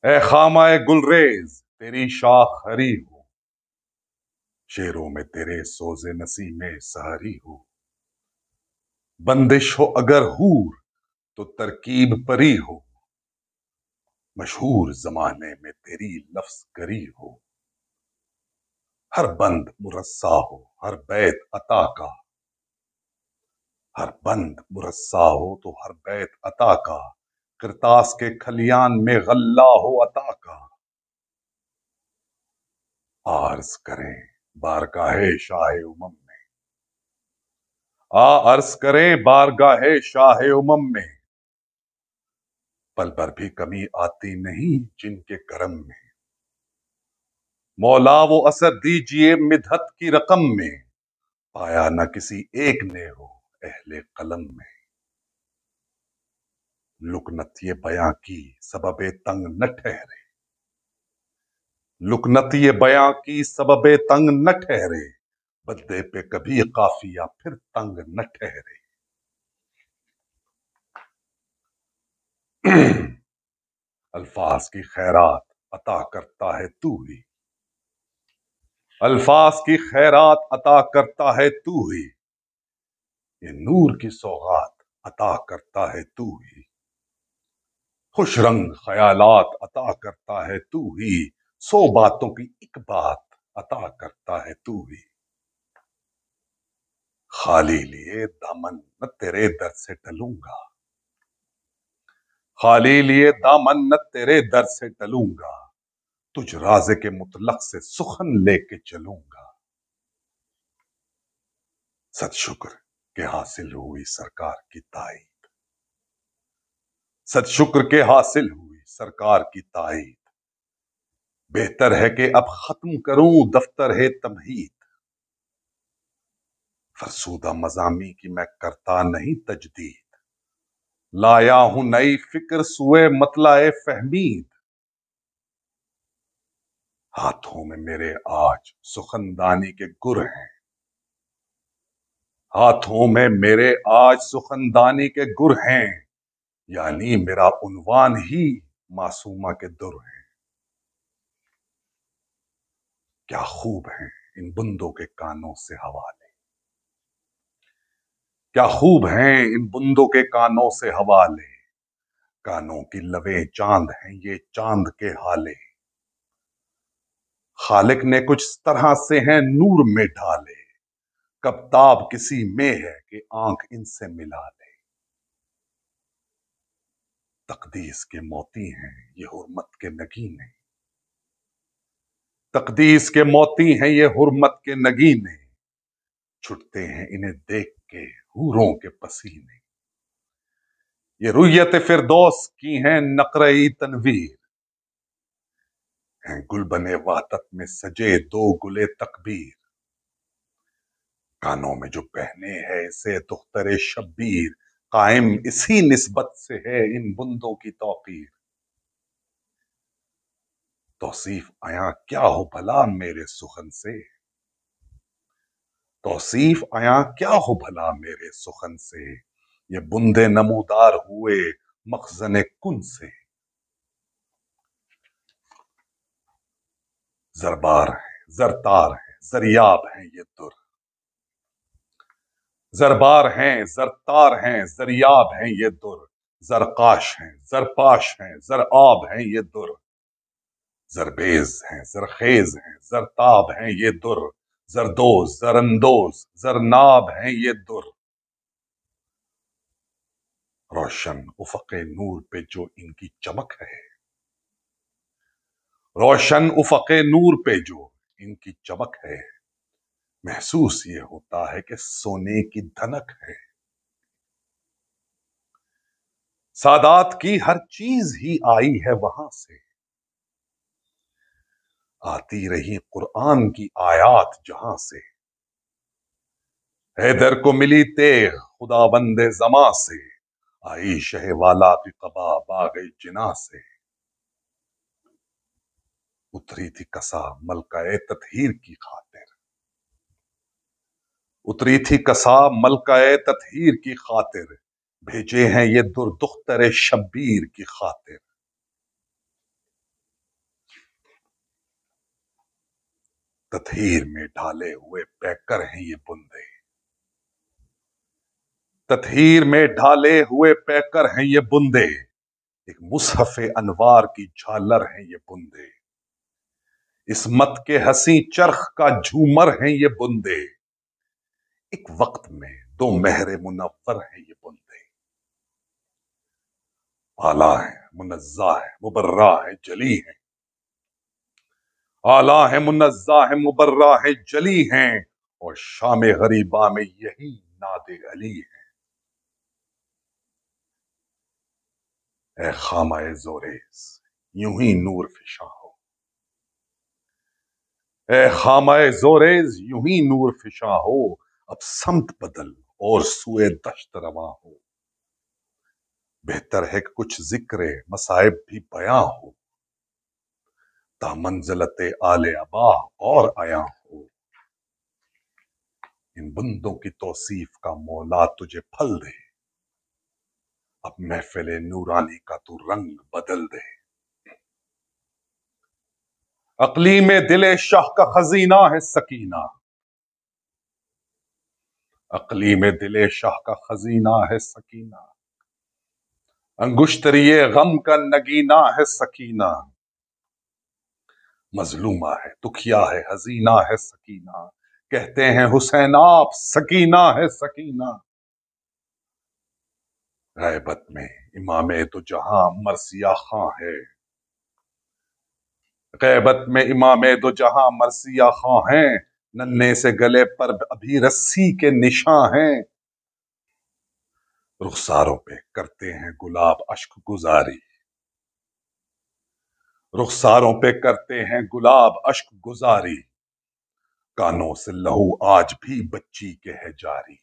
اے خامائے galleries تیری شاخ ہری ہو، شیروں میں تیرے سوز نسیم سحری ہو، بندش ہو اگر حور تو ترکیب پری ہو، مشہور زمانے میں تیری لفظ گری ہو، ہر بند مرصع ہو ہر بیت عطا کا، ہر بند مرصع ہو تو ہر بیت عطا کا، کرتاس کے کھلیان میں غلہ ہو عطا کا، عرض کریں بارگاہ شاہ امم میں، عرض کریں بارگاہ شاہ امم میں، پل بھر بھی کمی آتی نہیں جن کے کرم میں، مولا وہ اثر دیجئے مدحت کی رقم میں، پایا نہ کسی ایک نے ہو اہل قلم میں، لکنت یہ بیاں کی سبب تنگ نہ ٹھہرے، لکنت یہ بیاں کی سبب تنگ نہ ٹھہرے، بدے پہ کبھی قافیہ پھر تنگ نہ ٹھہرے، الفاظ کی خیرات عطا کرتا ہے تو ہی، الفاظ کی خیرات عطا کرتا ہے تو ہی، یہ نور کی سوغات عطا کرتا ہے تو ہی، خوش رنگ خیالات عطا کرتا ہے تو ہی، 100 باتوں کی ایک بات عطا کرتا ہے تو ہی، خالی لیے دامن نہ تیرے در سے ٹلوں گا، خالی لیے دامن نہ تیرے در سے ٹلوں گا، تجھ رازق مطلق سے سخن لے کے چلوں گا، صد شکر کہ حاصل ہوئی سرکار کی تائید، صد شکر کے حاصل ہوئی سرکار کی تائید، بہتر ہے کہ اب ختم کروں دفتر ہے تمہید، فرسودہ مضامین کی میں کرتا نہیں تجدید، لایا ہوں نئی فکر سوئے مطلع فہمید، ہاتھوں میں میرے آج سخندانی کے گر ہیں، ہاتھوں میں میرے آج سخندانی کے گر ہیں، یعنی میرا عنوان ہی معصومہ کے در ہیں، کیا خوب ہیں ان بندوں کے کانوں سے حوالے، کیا خوب ہیں ان بندوں کے کانوں سے حوالے، کانوں کی لبیں چاند ہیں یہ چاند کے حالے، خالق نے کچھ طرح سے ہیں نور میں ڈھالے، کب تاب کسی میں ہے کہ آنکھ ان سے ملا لے، تقدیس کے موتی ہیں یہ حرمت کے نگینے، تقدیس کے موتی ہیں یہ حرمت کے نگینے، چھٹتے ہیں انہیں دیکھ کے حوروں کے پسینے، یہ رویت فردوس کی ہیں نقرئی تنویر، ہیں گل بنے وحدت میں سجے 2 گلے تکبیر، کانوں میں جو پہنے ہے اسے دختر شبیر، قائم اسی نسبت سے ہے ان بندوں کی توقیر، توصیف آیا کیا ہو بھلا میرے سخن سے، توصیف آیا کیا ہو بھلا میرے سخن سے، یہ بندے نمودار ہوئے مخزن کن سے، زربار ہیں زرتار ہیں زریاب ہیں یہ در، زربار ہیں زرتار ہیں زریاب ہیں یہ در، زرقاش ہیں زرپاش ہیں زرآب ہیں یہ در، زربیز ہیں زرخیز ہیں زرتاب ہیں یہ در، زردوز زراندوز زرناب ہیں یہ در، روشن افق نور پہ جو ان کی چمک ہے، روشن افق نور پہ جو ان کی چمک ہے، محسوس یہ ہوتا ہے کہ سونے کی دھنک ہے، سادات کی ہر چیز ہی آئی ہے وہاں سے، آتی رہی قرآن کی آیات جہاں سے، حیدر کو ملی تیغ خدا بند زماں سے، آئی شہ والا کی قبا باغ جنا سے، اتری تھی کسا ملکہ تطہیر کی خاطر، اتری تھی کسا ملکہ تطہیر کی خاطر، بھیجے ہیں یہ در دختر شبیر کی خاطر، تطہیر میں ڈھالے ہوئے پیکر ہیں یہ بندے، تطہیر میں ڈھالے ہوئے پیکر ہیں یہ بندے، ایک مصحف انوار کی جھالر ہیں یہ بندے، عصمت کے حسیں چرخ کا جھومر ہیں یہ بندے، ایک وقت میں دو مہر منور ہیں یہ بندے، اعلیٰ ہیں، منزہ ہیں، مبرہ ہیں، جلی ہیں، اعلیٰ ہیں، منزہ ہیں، مبرہ ہیں، جلی ہیں، اور شام غریبہ میں یہی ناد علی ہے۔ اے خامہ زوریز یوں ہی نور فشاں ہو، اے خامہ زوریز یوں ہی نور فشاں ہو، اب سمت بدل اور سوئے دشت رواں ہو، بہتر ہے کہ کچھ ذکر مصائب بھی بیاں ہو، تا منزلت آل ابا اور آیا ہو، ان بندوں کی توصیف کا مولا تجھے پھل دے، اب محفل نورانی کا تو رنگ بدل دے، اقلیم دل شاہ کا خزینہ ہے سکینہ، اقلیم دل شاہ کا خزینہ ہے سکینہ، انگشتری غم کا نگینہ ہے سکینہ، مظلومہ ہے، دکھیا ہے، حزینہ ہے سکینہ، کہتے ہیں حسین آپ سکینہ ہے سکینہ، غیبت میں امام دو جہاں مرثیہ خاں ہے، غیبت میں امام دو جہاں مرثیہ خاں ہیں، ننھے سے گلے پر ابھی رسی کے نشاں ہیں، رخساروں پہ کرتے ہیں گلاب اشک گزاری، رخساروں پہ کرتے ہیں گلاب اشک گزاری، کانوں سے لہو آج بھی بچی کے ہے جاری،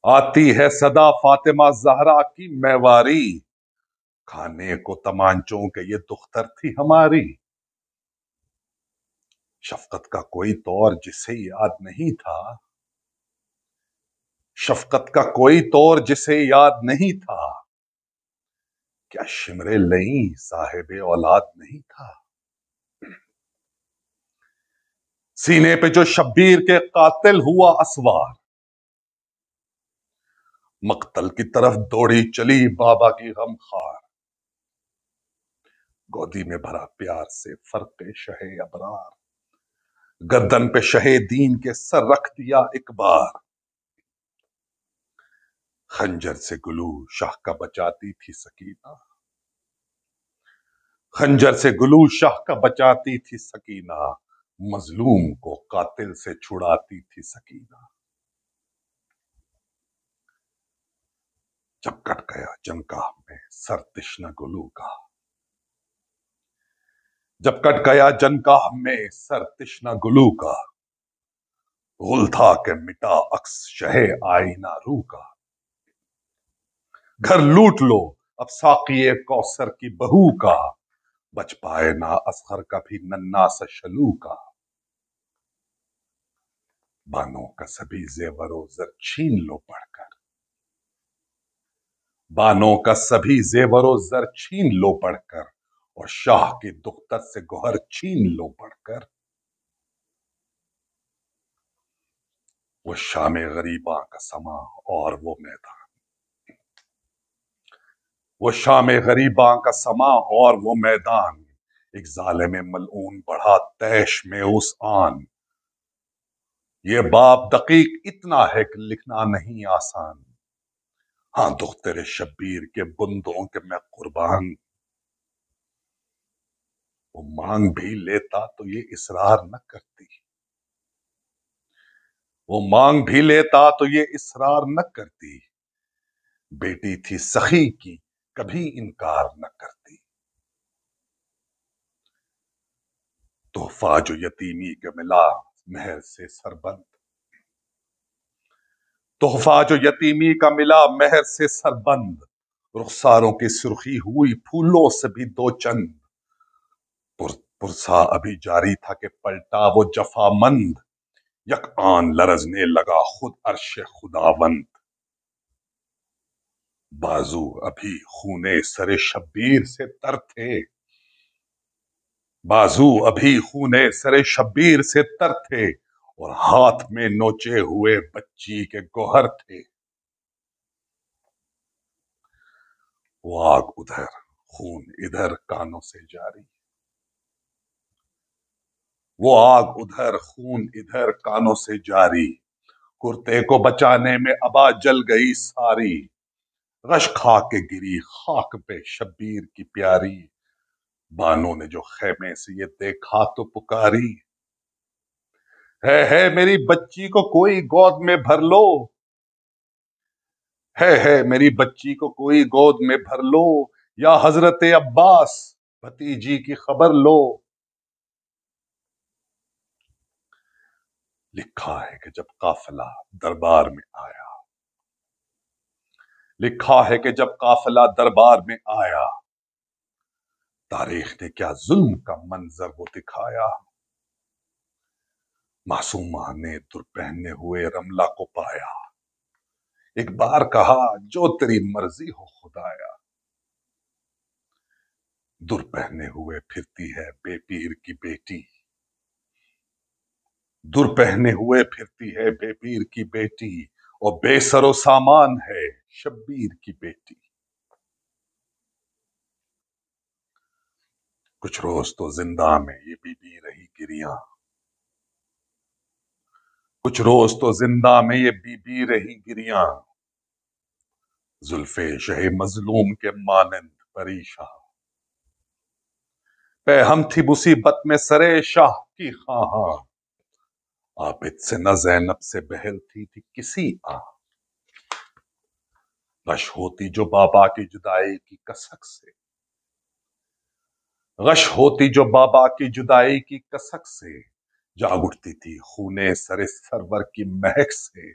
آتی ہے صدا فاطمہ زہرا کی میواری، کھانے کو تمانچوں کے یہ دختر تھی ہماری، شفقت کا کوئی طور جسے یاد نہیں تھا، شفقت کا کوئی طور جسے یاد نہیں تھا، کیا شمر لئیں صاحب اولاد نہیں تھا، سینے پہ جو شبیر کے قاتل ہوا اسوار، مقتل کی طرف دوڑی چلی بابا کی غم خوار، گودی میں بھرا پیار سے فرق شہ ابرار، گردن پہ شہ دین کے سر رکھ دیا ایک بار، خنجر سے گلو شاہ کا بچاتی تھی سکینہ، خنجر سے گلو شاہ کا بچاتی تھی سکینہ، مظلوم کو قاتل سے چھڑاتی تھی سکینہ، جب کٹ گیا جنگاہ میں سر تشنہ گلو کا، جب کٹ گیا جنگاہ میں سر تشنہ گلو کا، غل تھا کہ مٹا عکس شہ آئینہ رو کا، گھر لوٹ لو اب ساقی کوثر کی بہو کا، بچ پائے نہ اصغر کا بھی ننھا سا شلو کا، بانوں کا سبھی زیور و زر چھین لو پڑھ کر، بانوں کا سبھی زیور و زر چھین لو پڑھ کر، اور شاہ کی دختر سے گوہر چھین لو پڑھ کر، وہ شام غریباں کا سما اور وہ میدان، وہ شام غریباں کا سما اور وہ میدان، ایک ظالم ملعون بڑھا تیش میں اس آن، یہ باب دقیق اتنا ہے کہ لکھنا نہیں آسان، ہاں دختر شبیر کے بندوں کے میں قربان، وہ مانگ بھی لیتا تو یہ اصرار نہ کرتی، وہ مانگ بھی لیتا تو یہ اصرار نہ کرتی، بیٹی تھی سخی کی کبھی انکار نہ کرتی، تحفہ جو یتیمی کے ملا مہر سے سربند، تحفہ جو یتیمی کا ملا مہر سے سربند، رخساروں کی سرخی ہوئی پھولوں سے بھی دو چند، پرسا ابھی جاری تھا کہ پلٹا وہ جفا مند، یک آن لرزنے لگا خود عرش خداوند، بازو ابھی خونے سر شبیر سے تر تھے، بازو ابھی خونے سرے شبیر سے تر تھے اور ہاتھ میں نوچے ہوئے بچی کے گوہر تھے۔ وہ آگ ادھر خون ادھر کانوں سے جاری، وہ آگ ادھر خون ادھر کانوں سے جاری، کرتے کو بچانے میں ابا جل گئی ساری، غش کھا کے گری خاک پہ شبیر کی پیاری، بانو نے جو خیمے سے یہ دیکھا تو پکاری، ہے میری بچی کو کوئی گود میں بھر لو، ہے میری بچی کو کوئی گود میں بھر لو، یا حضرت عباس بھتیجی کی خبر لو۔ لکھا ہے کہ جب قافلہ دربار میں آیا، لکھا ہے کہ جب قافلہ دربار میں آیا، تاریخ نے کیا ظلم کا منظر وہ دکھایا، معصومہ نے در پہنے ہوئے رملہ کو پایا، ایک بار کہا جو تیری مرضی ہو خدایا، در پہنے ہوئے پھرتی ہے بے پیر کی بیٹی، در پہنے ہوئے پھرتی ہے بے پیر کی بیٹی، اور بے سر و سامان ہے شبیر کی بیٹی۔ کچھ روز تو زندہ میں یہ بی بی رہی گریاں، کچھ روز تو زندہ میں یہ بی بی رہی گریاں، زلفے شہ مظلوم کے مانند پریشاں، پہ ہم تھی مصیبت میں سرے شاہ کی خواہاں، عابد سے نہ زینب سے بہل تھی کسی آہ، غش ہوتی جو بابا کی جدائی کی کسک سے، غش ہوتی جو بابا کی جدائی کی کسک سے، جاگ اٹھتی تھی خونے سر سرور کی مہک سے،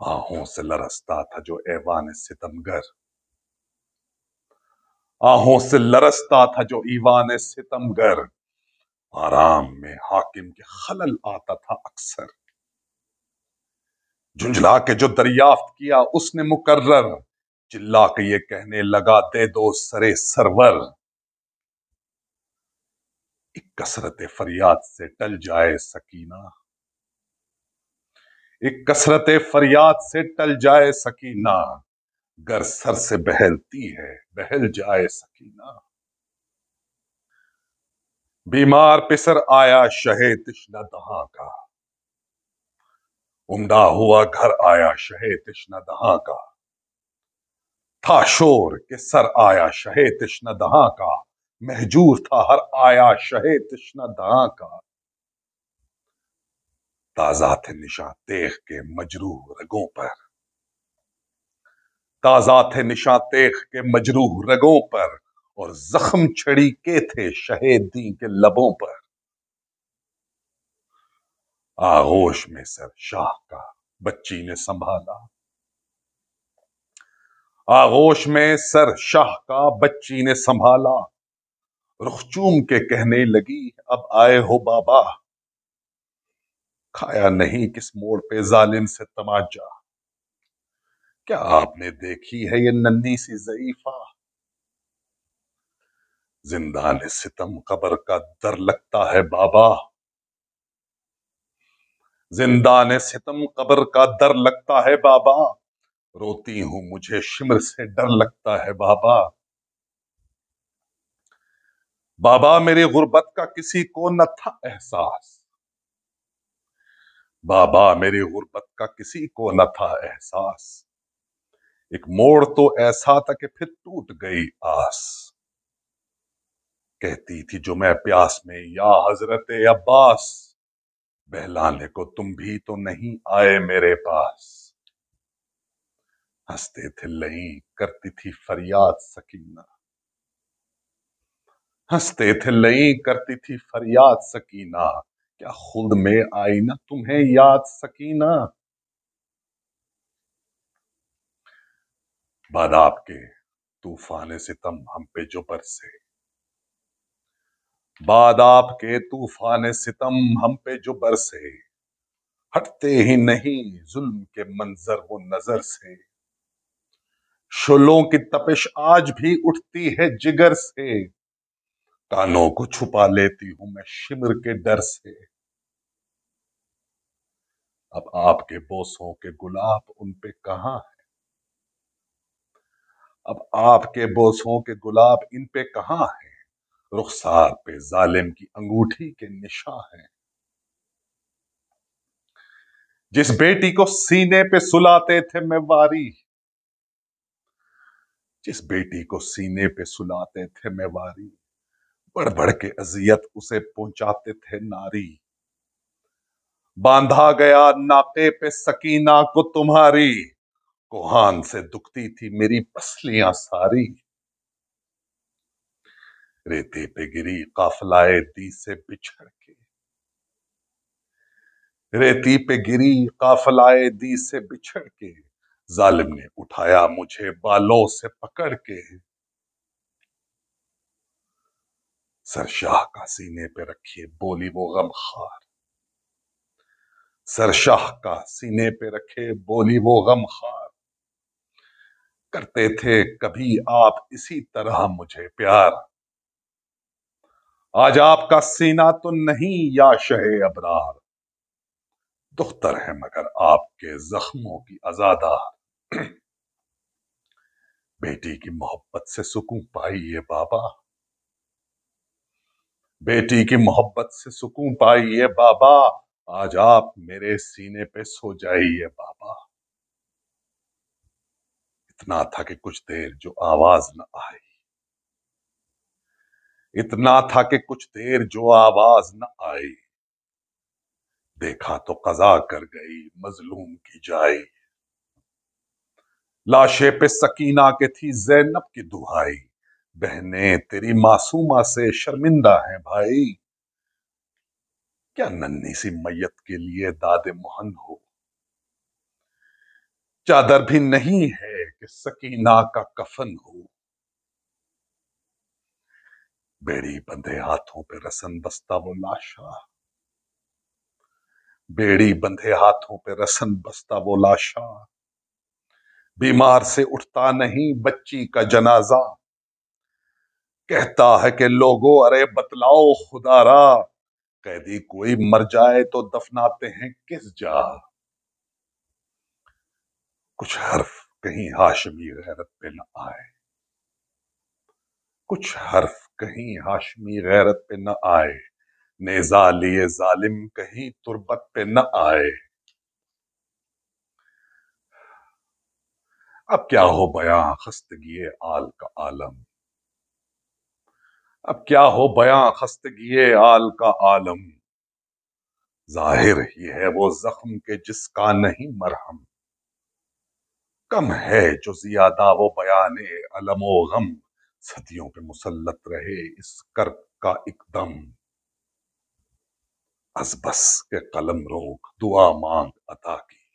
آہوں سے لرزتا تھا جو ایوان ستمگر، آہوں سے لرزتا تھا جو ایوان ستمگر، آرام میں حاکم کے خلل آتا تھا اکثر، جھنجھلا کے جو دریافت کیا اس نے مقرر، چلا کے یہ کہنے لگا دے دو سرے سرور، ایک کثرت فریاد سے ٹل جائے سکینہ، ایک کثرت فریاد سے ٹل جائے سکینہ، گر سر سے بہلتی ہے بہل جائے سکینہ، بیمار پسر آیا شہ تشنہ دہاں کا، عمدہ ہوا گھر آیا شہ تشنہ دہاں کا، تھا شور کہ سر آیا شہ تشنہ دہاں کا، مہجور تھا ہر آیا شہ تشنہ دہاں کا، تازہ تھے نشاں تیغ کے مجروح رگوں پر، تازہ تھے نشاں تیغ کے مجروح رگوں پر، اور زخم چھڑی کے تھے شہیدی کے لبوں پر، آغوش میں سر شاہ کا بچی نے سنبھالا، آغوش میں سر شاہ کا بچی نے سنبھالا، رخ چوم کے کہنے لگی اب آئے ہو بابا، کھایا نہیں کس موڑ پہ ظالم سے تماچا، کیا آپ نے دیکھی ہے یہ ننھی سی ضعیفہ، زندان ستم قبر کا در لگتا ہے بابا، زندان ستم قبر کا در لگتا ہے بابا، روتی ہوں مجھے شمر سے ڈر لگتا ہے بابا، بابا میری غربت کا کسی کو نہ تھا احساس، بابا میری غربت کا کسی کو نہ تھا احساس، ایک موڑ تو ایسا تھا کہ پھر ٹوٹ گئی آس، کہتی تھی جو میں پیاس میں یا حضرت عباس، بہلانے کو تم بھی تو نہیں آئے میرے پاس، ہنستے تھے لئیں کرتی تھی فریاد سکینہ، ہنستے تھے لئیں کرتی تھی فریاد سکینہ، کیا خلد میں آئی نہ تمہیں یاد سکینہ، بعد آپ کے طوفان ستم ہم پہ جو برسے، بعد آپ کے طوفان ستم ہم پہ جو برسے، ہٹتے ہی نہیں ظلم کے منظر وہ نظر سے، شعلوں کی تپش آج بھی اٹھتی ہے جگر سے، کانوں کو چھپا لیتی ہوں میں شمر کے ڈر سے، اب آپ کے بوسوں کے گلاب ان پہ کہاں ہے، اب آپ کے بوسوں کے گلاب ان پہ کہاں ہے، رخسار پہ ظالم کی انگوٹھی کے نشاں ہیں، جس بیٹی کو سینے پہ سلاتے تھے میں واری، جس بیٹی کو سینے پہ سلاتے تھے میں واری، بڑھ بڑھ کے اذیت اسے پہنچاتے تھے ناری، باندھا گیا ناقے پہ سکینہ کو تمہاری، کوہان سے دکھتی تھی میری پسلیاں ساری، ریتے پہ گری قافلائے دی سے بچھڑ کے، ریتی پہ گری قافلائے دی سے بچھڑ کے، ظالم نے اٹھایا مجھے بالوں سے پکڑ کے، سرشاہ کا سینے پہ رکھیے بولی وہ غم خار، سرشاہ کا سینے پہ رکھے بولی وہ غم خار، کرتے تھے کبھی آپ اسی طرح مجھے پیار، آج آپ کا سینہ تو نہیں یا شہ ابرار، دختر ہے مگر آپ کے زخموں کی عزادار، بیٹی کی محبت سے سکون پائیے بابا، بیٹی کی محبت سے سکون پائیے بابا، آج آپ میرے سینے پہ سو جائیے بابا، اتنا تھا کہ کچھ دیر جو آواز نہ آئی، اتنا تھا کہ کچھ دیر جو آواز نہ آئی، دیکھا تو قضا کر گئی مظلوم کی جائی، لاشے پہ سکینہ کے تھی زینب کی دہائی، بہنیں تیری معصومہ سے شرمندہ ہیں بھائی، کیا ننھی سی میت کے لیے داد مہن ہو، چادر بھی نہیں ہے کہ سکینہ کا کفن ہو، بیڑی بندھے ہاتھوں پہ رسن بستہ وہ لاشا، بیڑی بندھے ہاتھوں پہ رسن بستہ وہ لاشا، بیمار سے اٹھتا نہیں بچی کا جنازہ، کہتا ہے کہ لوگوں ارے بتلاؤ خدا را، قیدی کوئی مر جائے تو دفناتے ہیں کس جا، کچھ حرف کہیں ہاشمی غیرت پہ نہ آئے، کچھ حرف کہیں ہاشمی غیرت پہ نہ آئے، نیزہ لیے ظالم کہیں تربت پہ نہ آئے، اب کیا ہو بیاں خستگی آل کا عالم، اب کیا ہو بیاں خستگی آل کا عالم، ظاہر یہ ہے وہ زخم کے جس کا نہیں مرہم، کم ہے جو زیادہ وہ بیان علم و غم، صدیوں پہ مسلط رہے اس کرب کا ایک دم، از بس کے قلم روک دعا مانگ عطا کی،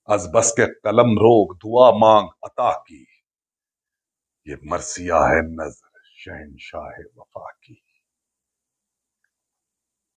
از بس کے قلم روک دعا مانگ عطا کی، یہ مرثیہ ہے نظر شہنشاہ وفا کی۔